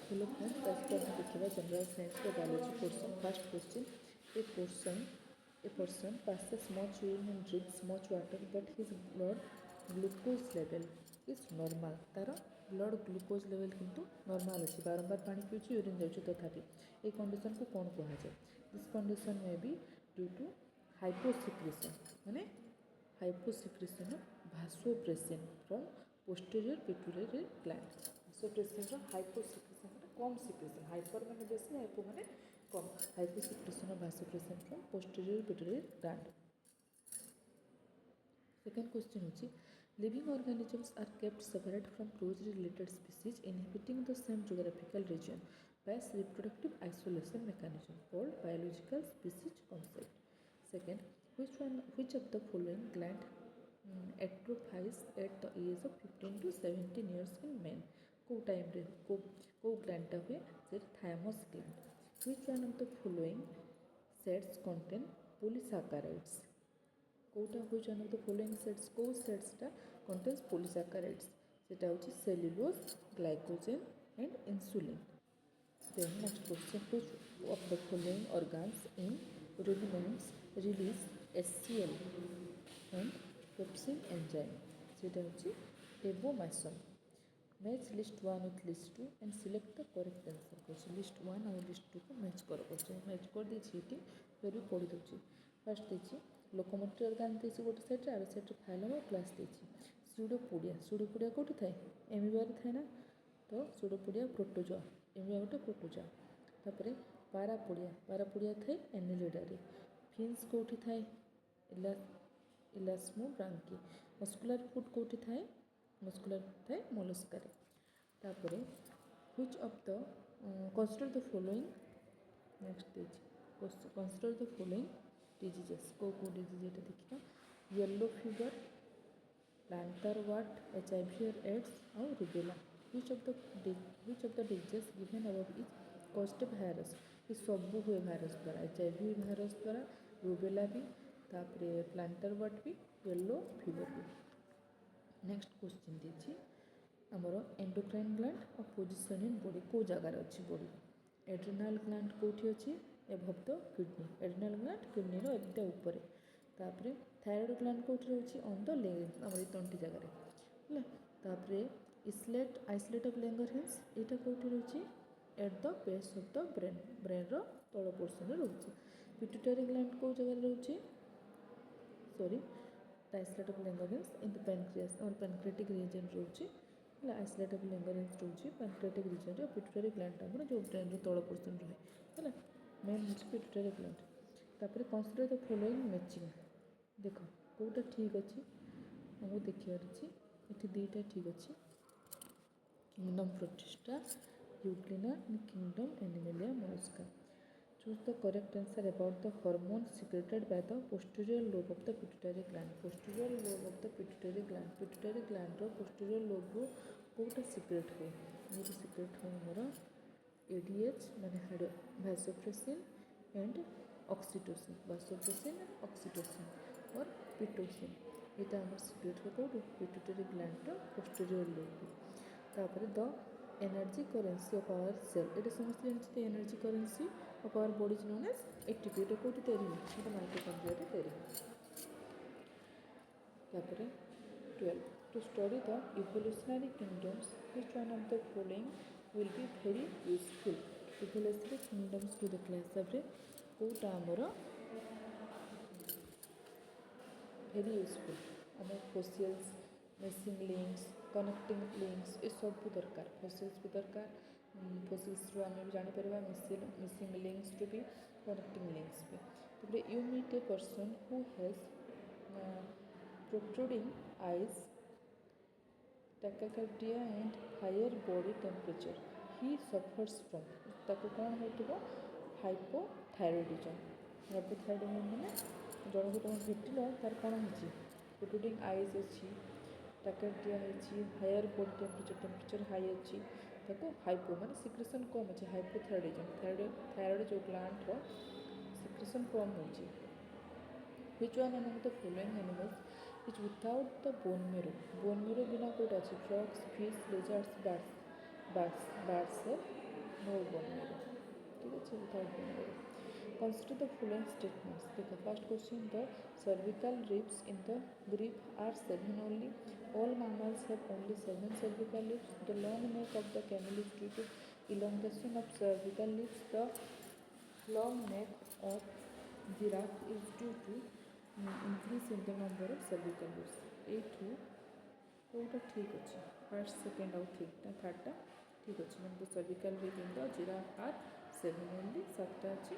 Hello friends, आज को आम देखा general science biology portion. First question, a person passes much urine and drinks much water but his blood glucose level is normal। तार blood glucose level किंतु normal अच्छी, बारंबार पानी पीछे यूरिन जाऊँ तथापि ये कंडीशन को कौन कहुए? This condition may be due to hyposecretion, माने hyposecretion of vasopressin from posterior pituitary gland. Vasopressin hyposecretion कम सिक्रेशन, हाइपर माने बेसी, हाइपो माने कम। Hyposecretion of vasopressin from posterior pituitary gland. Second question होची, living organisms are kept separate from closely related species inhabiting the same geographical region by reproductive isolation mechanism called biological species concept. Second, which of the following gland atrophies at the age of 15 to 17 years in men? को टाइम रे को ग्लैंडटा हुए से thymus gland. which one of the following sets contain polysaccharides? कोटा which one of the following sets को सेट्सटा contains polysaccharides? सेटा होची cellulose, glycogen and insulin. Then next question, which of the following organs in ruminants release HCl and pepsin enzyme? सेटा होची एबोमाइसिन। Match list 1 with list 2 and select the correct answer। Question list 1 और list 2 को match कर, question match कर देछि eighty फिर भी पढ़ी दउछि। फर्स्ट देछि लोकोमोटरी ऑर्गन देछि गोटे साइड रे, आरो साइड रे फाइलम और क्लास देछि। सूडोपोडिया कोठी थाए? एमिबा रे थाए ना, तो सूडोपोडिया प्रोटोजोआ, एमिबा गोटे प्रोटोजोआ। तापरे पारापोडिया थाए एनिलिडा रे। फिन्स कोठी थाए? इलास्मोब्रांकी। मस्कुलर फुट कोठी थाए? मस्कुलर थाए मोलस्का रे। तापरे which of the consider the following, next देछि कंसीडर द फॉलोइंग डिजीजेस। को डिजीज एटा देखिबा, yellow fever, plantar wart, HIV और एड्स और rubella. Which of the diseases given above is caused virus? ये सब हुए वायरस द्वारा, HIV वायरस द्वारा, रुबेला भी, तापरे प्लांटर वार्ट भी, येलो फीवर भी। नेक्स्ट क्वेश्चन देछि आमर एंडोक्राइन ग्लैंड और पोजिशन इन बॉडी को जगार अच्छी बॉडी? एड्रिनाल ग्लैंड कोठी अच्छी? Above the kidney. Adrenal gland kidney रो एबटा ऊपर। तापरे थायराइड ग्लैंड कोठी रहउछि? ऑन द लेग, आमर तंटी जगार है। तापरे आइसोलेट ऑफ लैंगरहैंस एटा कोठी रहउछि? At the base of the brain रो तळ पोर्शन रे रहउछि। पिट्यूटरी ग्लैंड को जगार रहउछि? Sorry, islets of Langerhans in the pancreas और पैनक्रियाटिक रीजन रहउछि। आइसोलेट ऑफ लैंगरहैंस रहउछि पैनक्रियाटिक रीजन रे। पिट्यूटरी ग्लैंड हमर जो ब्रेन रो तळ पोर्शन रहे हैला, मेन होछि पिट्यूटरी ग्लैंड। तापरे कंसीडर द फॉलोइंग मैचिंग। देखो कोटा ठीक अछि, हमहु देखियार अछि। एठी दुईटा ठीक अछि, kingdom protista Euglena and kingdom Animalia Mollusca. Choose the correct answer about the hormone secreted by the posterior lobe of the pituitary gland। posterior lobe of the pituitary gland, pituitary gland रो posterior lobe रो Kota secret हुए? ये secret हुए मोर ADH माने vasopressin and oxytocin, vasopressin and oxytocin और pitocin। एटा हमर secret हुए कोड pituitary gland रो posterior lobe। तापर the energy currency of our cell, ये समस्त जानते energy currency of our body is known as ATP. ये कोठी तैयारी है? माइटोकॉन्ड्रिया रे तैयारी है। तापर 12, to study the evolutionary kingdoms which one of the following will be very useful? Evolutionary kingdoms को देखला हिसाब रे कोटा हमर वेरी यूजफुल? आम fossils, missing links, connecting links ये सब दरकार। फोसिल्स भी दरकार, फोसिल्स रू आम जापर मिसिंग लिंक्स टू भी कनेक्टिंग लिंक्स भी। तापर you meet a person who has protruding eyes, tachycardia and higher body temperature, he suffers from, ताको कौन होतबो? हाइपोथायरॉयडिज्म। हाइपोथायरॉयडिज्म माने जन को तुम भेटिल तार कौन होची? प्रोट्रूडिंग आईज अच्छी, टैकाकार्डिया होची, हायर बॉडी टेम्परेचर हाई अच्छी, ताको हाइपो माने सिक्रेशन कम अच्छे, हाइपोथायरॉयडिज्म। थायराइड जो ग्लैंड रो सिक्रेशन कम होची। Which one among the following animals is without the bone marrow? Bone marrow बिना कोटा अछि? फ्रॉग्स, फिश, लेजर्ड्स, बर्ड्स है भाव बनने ठीक अच्छे भाव बनने consider the following statements देखो first question the cervical ribs in the grip are 7 only all mammals have only 7 cervical ribs the long neck of the camel is due to elongation of cervical ribs the long neck of giraffe is due to increase in the number of cervical ribs ଏଇଠୁ କୋଉଟା ଠିକ୍ ଅଛି first second ଆଉ ଠିକ୍ଟା ଥାର୍ଡ଼ଟା ଠିକ୍ ଅଛି ମାନେ cervical rib in the giraffe are 7 only ସାତଟା ଅଛି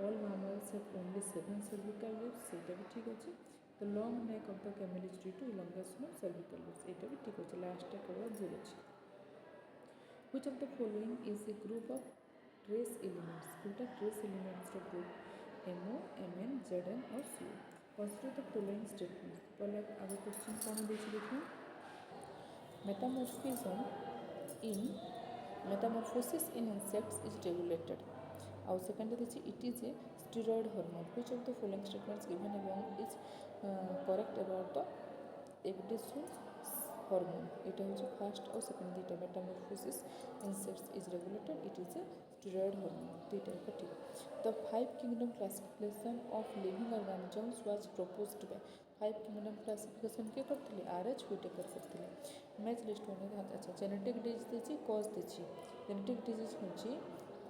all mammals have only 7 cervical ribs ସେଇଟା ବି ଠିକ୍ ଅଛି the long neck of the camel is due to elongation of cervical ribs ଏଇଟା ବି ଠିକ୍ ଅଛି ଲାଷ୍ଟଟା କେବଳ ଭୁଲ୍ ଅଛି which of the following is a group of trace elements କୋଉଟା trace elementsର group MO MN ZN और CO consider the following statements पहले आगे क्वेश्चन कौन देखिए देखिए metamorphosis in insects is regulated ଆଉ ସେକେଣ୍ଡ ଦେଇଛି it is a steroid hormone which of the following statements given above is correct about the epidisol hormone এটা হচ্ছে ফার্স্ট আর second দুইটা metamorphosis insects is regulated it is a steroid hormone দুইটা এটা ঠিক the five kingdom classification of living organisms was proposed by five kingdom classification किए करते RH Whittaker करते match list होने अच्छा जेनेटिक डिजीज देछि कॉज देछि जेनेटिक डिजीज होछि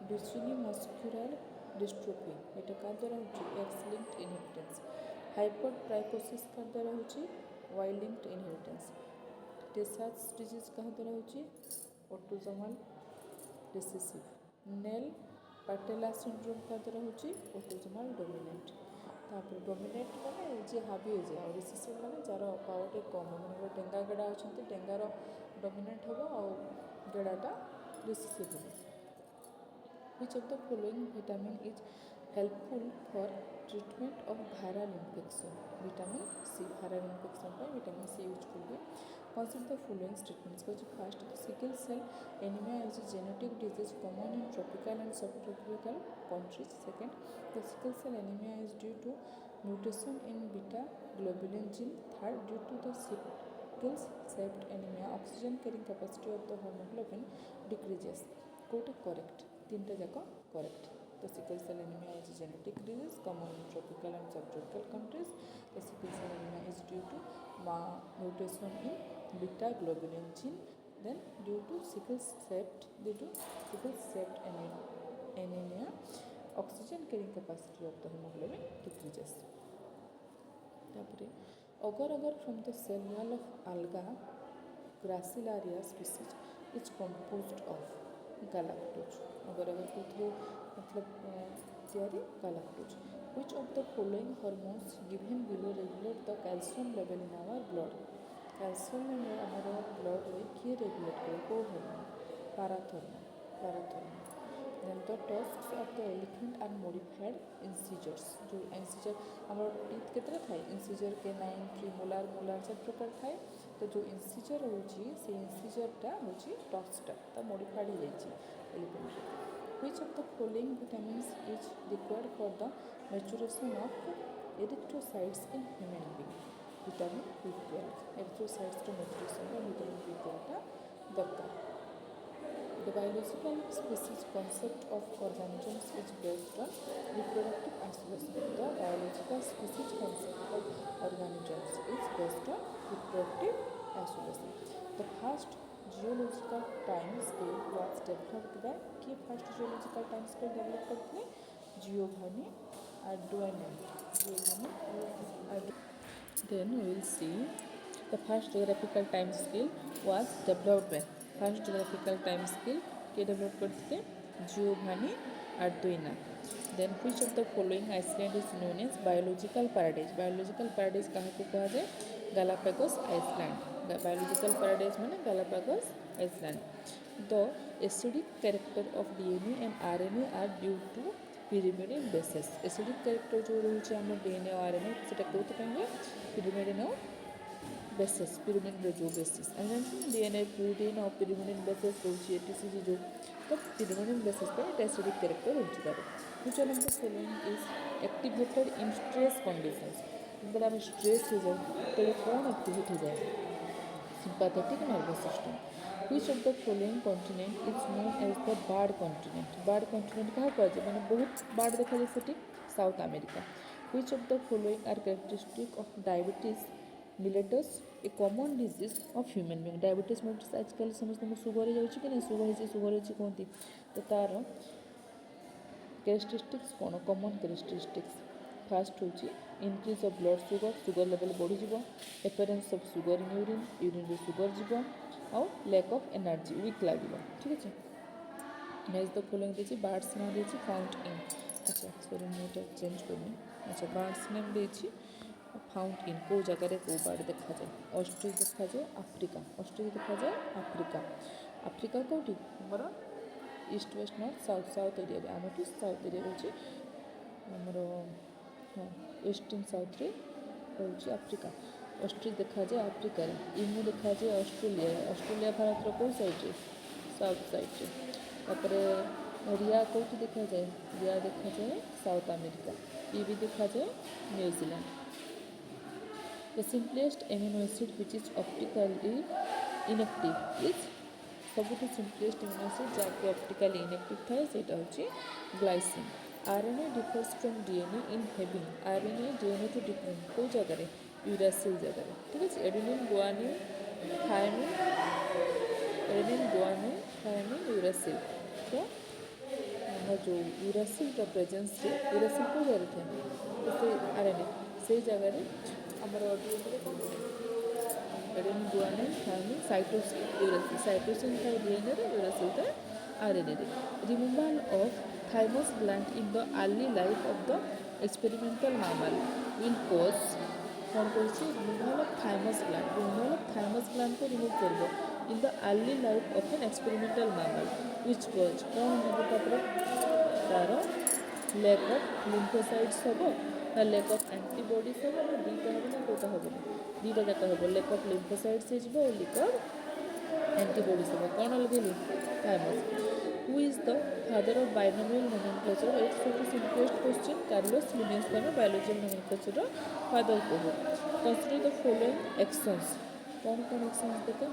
डुचेनी मस्कुलर डिस्ट्रोफी एटा का द्वारा होछि X linked inheritance hypertrichosis का द्वारा होछि Y linked inheritance Tay Sachs disease का द्वारा होछि autosomal recessive nail patella syndrome का द्वारा होछि ऑटोसोमल डोमिनेंट तापर डोमिनेट मैंने जी हावी हो जाए और रिसेसिव मैंने जार पावर टे कम मैंने गोटे डेंगा गेड़ा अच्छा डेंगार डोमिनेट हम आ गेड़ाटा रिसेसिव हम which of the following vitamin is helpful for treatment of viral infection vitamin C viral infection by vitamin C useful by consider the following statements because first sickle cell anemia is a genetic disease common in tropical and subtropical countries second the sickle cell anemia is due to mutation in beta globulin gene third due to the sickle shaped anemia oxygen carrying capacity of the hemoglobin decreases quote correct तीनटा जाक correct तो sickle cell anaemia is genetic disease common in tropical and subtropical countries the sickle cell anaemia is due to mutation in beta globulin gene then due to sickle सेप्ट anaemia oxygen carrying capacity of the haemoglobin decreases तापर अगर अगर from the cell wall of alga gracilaria species is composed of galactose अगर कोई मतलब तैयारी galactose which of the following hormones given below regulate the calcium level in our blood calcium level हमारे blood रे किए रेगुलेट करे को hormone parathormone then the tusks of the elephant are modified incisors जो incisor हमारे teeth कितना था incisor के 9 premolar molar सब प्रकार था तो जो incisor होची से incisor टा होची टस्क टा मॉडिफाइड हो जाइए elephant which of the following vitamins is required for the maturation of erythrocytes in human being vitamin B12 erythrocytes to maturation का vitamin B12 टा दरकार the biological species concept of organisms is based on reproductive isolation the biological species concept of organisms is based on reproductive isolation the first geological time scale was developed by key first geological time scale develop करते Giovanni Arduino then we will see the first geographical time scale was developed by first geographical time scale के develop करते Giovanni Arduino then which of the following Iceland is known as biological paradise कहाँ को कहा जाए Galapagos Island biological paradise माने Galapagos Island the acidic character of DNA and RNA are due to pyrimidine bases acidic character जो रही है DNA और RNA सेटा कोते कहेंगे pyrimidine और bases pyrimidine जो bases DNA pyrimidine और pyrimidine bases रही है TCG जो तो pyrimidine bases पे acidic character होती है which one of the following is activated in stress conditions जब स्ट्रेस हो जाए तो कौन एक्टिवेट हो जाए sympathetic nervous system Which of the following continent is known as the bird continent? Bird continent क्या कहते हैं? मैंने बहुत bird देखा जैसे T South America. Which of the following are characteristic of diabetes mellitus, a common disease of human being? Diabetes mellitus आजकल समझते हैं सुगर हो जाऊँ कि नहीं सुगर है कहती तो तार कैरेक्टरिस्टिक्स कौन कॉमन कैरेक्टरिस्टिक्स फास्ट हूँ increase of blood sugar level बढ़ीज appearance of sugar in urine sugar जीव आउ लैक ऑफ एनर्जी वीक लगे ठीक अच्छे नेक्स्ट द फॉलोइंग देखिए बर्ड्स नाम देखिए फाउंड इन अच्छा सॉरी मुझे चेंज करनी अच्छा बर्ड्स नेम देखिए फाउंड इन कौ जगार कौ बर्ड देखा जाए ऑस्ट्रिच देखा जाए आफ्रिका ऑस्ट्रिच देखा जाए आफ्रिका कौटी आमर east west north south area आम टू साउथ एरिया रोचे आमर हाँ ईस्ट एंड साउथ रोचे आफ्रिका ऑस्ट्रिच देखा जाए आफ्रिका इमू देखा जाए ऑस्ट्रेलिया भारत कौ साइड साउथ साइड तापर रिया कौटी देखा जाए रिया देखा जाए साउथ अमेरिका ये भी देखा जाए New Zealand the simplest amino acid which is optically inactive is सबुठ सिंपलेस्ट एमिनो एसिड जहाँकि ऑप्टिकली इनएक्टिव थाए सेटा होची glycine RNA differs from DNA in having RNA DNA two different कौ जगह यूरासिल जगह ठीक है एडेनिन गुआनिन थायमिन यूरासिल तो जो यूरासिल प्रेजेंस यूरासिल को जगह थे तो आरएनए से जगह आमर एडेनिन गुआनिन थायमिन साइटोसिन था डीएनए यूरासिल था RNA removal of thymus gland in the early life of the experimental mammal will cause कौन कर रिमूवल ऑफ थाइमस ग्लैंड को रिमूव कर in the early life of an experimental mammal which cause कौन हम तार lack of lymphocytes हम ना lack of antibodies हम ना दुईटा हम ना कौटा हम दुईटा जाक हम लैक ऑफ लिम्फोसाइट्स हो लैक ऑफ एंटीबॉडीज हम कौन लगे thymus Who is the father of binomial nomenclature? It's such a simplest question. Carlos Linnaeus का ना biological nomenclature father को हो. Consider the following actions. कौन actions देखा?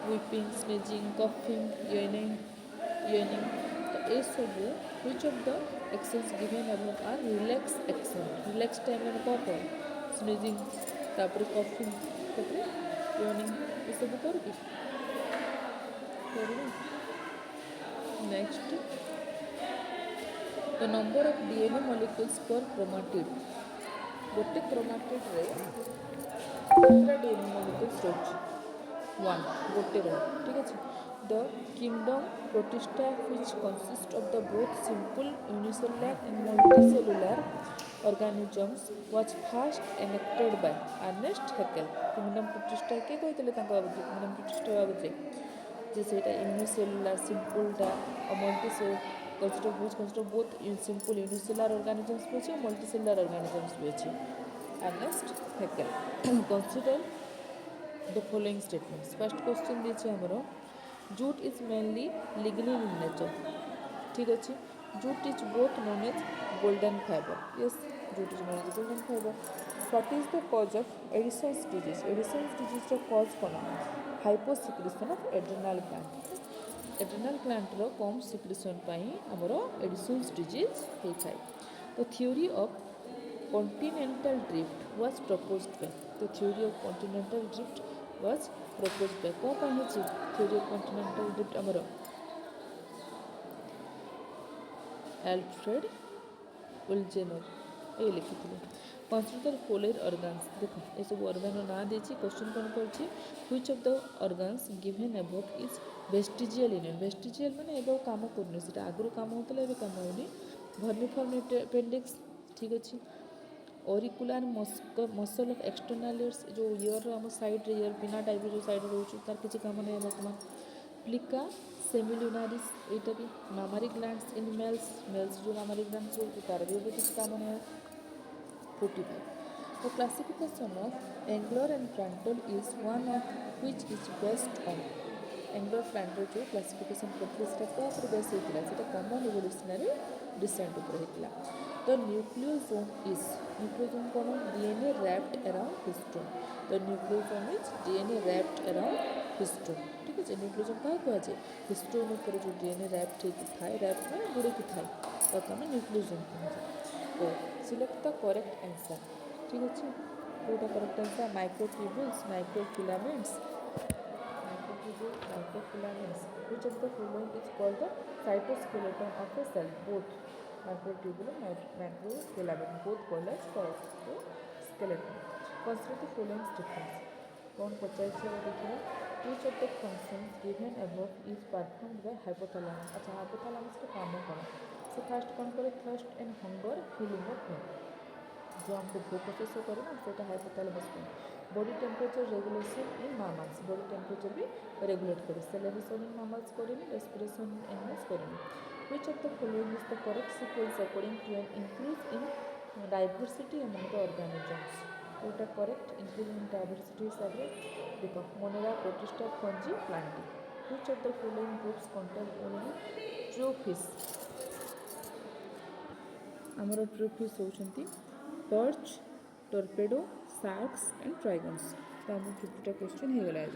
Weeping, sneezing, coughing, yawning. तो ये सब which of the actions given above are relax action? Relax time में कौन कौन? Sneezing, तापर coughing, तापर yawning. ये सब कर की? करें Next, the number of DNA molecules per chromatid. गोटे chromatid रे कितना DNA molecules रोचे? 1 गोटे रो ठीक है The kingdom Protista which consists of the both simple unicellular and multicellular organisms was first enacted by Ernest Haeckel. Kingdom Protista के कोई तले तंग आवे Kingdom Protista आवे जैसे यूनिसेलुलर सिंपलटा और multi consider both simple unicellular organisms भी अच्छे मल्टीसेलुलर ऑर्गेनिजम्स भी अच्छे Ernst Haeckel consider the following statements first question दीजिए हमरो jute is mainly lignin in nature ठीक अच्छे jute is both known as golden fibre yes jute is known as golden fibre what is the cause of Addison's disease रो cause कौन hyposecretion of adrenal gland रो कम secretion पाई हमर Addison's disease होता है तो theory of continental drift was proposed by तो theory of continental drift was proposed by को पाई होची थ्योरी ऑफ कॉन्टिनेंटल ड्रिफ्ट हमर एल्फ्रेड उल्जेनर ये लिखिथिले कंसिडर फॉलोइंग ऑर्गन्स देखो ये सब ऑर्गन ना देछि क्वेश्चन कोन करछि which of the organs given above is vestigial union vestigial माने एबो काम करने सेटा आगु काम होतले एबे काम होनी वर्मिफॉर्म अपेंडिक्स ठीक अछि auricular muscle of external years जो ईयर हम साइड ईयर बिना टाइप जो साइड रहउछु तार किछि काम नै वर्तमान प्लिका सेमिलुनारिस एटा भी मामारी ग्लैंड्स इन मेल्स जो मामारी ग्लैंड्स हो तार भी किछि काम नै 45. The classification of Engler and Prantl is one of which is based on Engler Prantl जो classification करते सेटा को ऊपर बेस होइतिला सेटा कॉमन इवोल्यूशनरी डिसेंट ऊपर होइतिला The nucleosome is nucleosome cone DNA wrapped around histone The nucleosome is DNA wrapped around histone ठीक କୁହାଯାଏ ନ୍ୟୁକ୍ଲିଓଜମ୍ କାହା କୁହାଯାଏ ହିଷ୍ଟୋନ୍ ଉପରେ ଯେଉଁ ଡିଏନ୍ଏ ର୍ୟାପ୍ଟ ହେଇକି ଥାଏ ର୍ୟାପ୍ଟ ମାନେ ଗୁଡ଼େଇକି ଥାଏ ତାକୁ ଆମେ ନ୍ୟୁକ୍ଲିଓଜମ୍ କୁହାଯାଏ। ଓ ସିଲେକ୍ଟ ଦ କରେକ୍ଟ ଆନ୍ସର୍ ଠିକ୍ ଅଛି କେଉଁଟା correct answer microtubules microfilaments microfilaments which of the following is called the cytoskeleton of a cell both microtubule and macrofilament both called as cytoskeleton consider the following statements कौन पचाइछे देखिए which of the functions given above is performed by hypothalamus अच्छा hypothalamus का काम कौन से fast कौन करे thirst and hunger feeling of pain जो हमको भूख शोष करे ना सेटा हाइपोथैलेमस पे body temperature regulation in mammals body temperature भी रेगुलेट करे सेलेब्रेशन इन मामल्स करेनि रेस्पिरेशन इन एनिमल्स करेनि which of the following is the correct sequence according to an increase in diversity among the organisms कोटा correct increase in diversity हिसाब से देखो Monera Protista Fungi Plantae which of the following groups contain only ट्रूफिश आमर ट्रूफिश होउछंती perch टर्पेडो sharks and ट्राइगन्स तो आम 50टा question हो गला आज।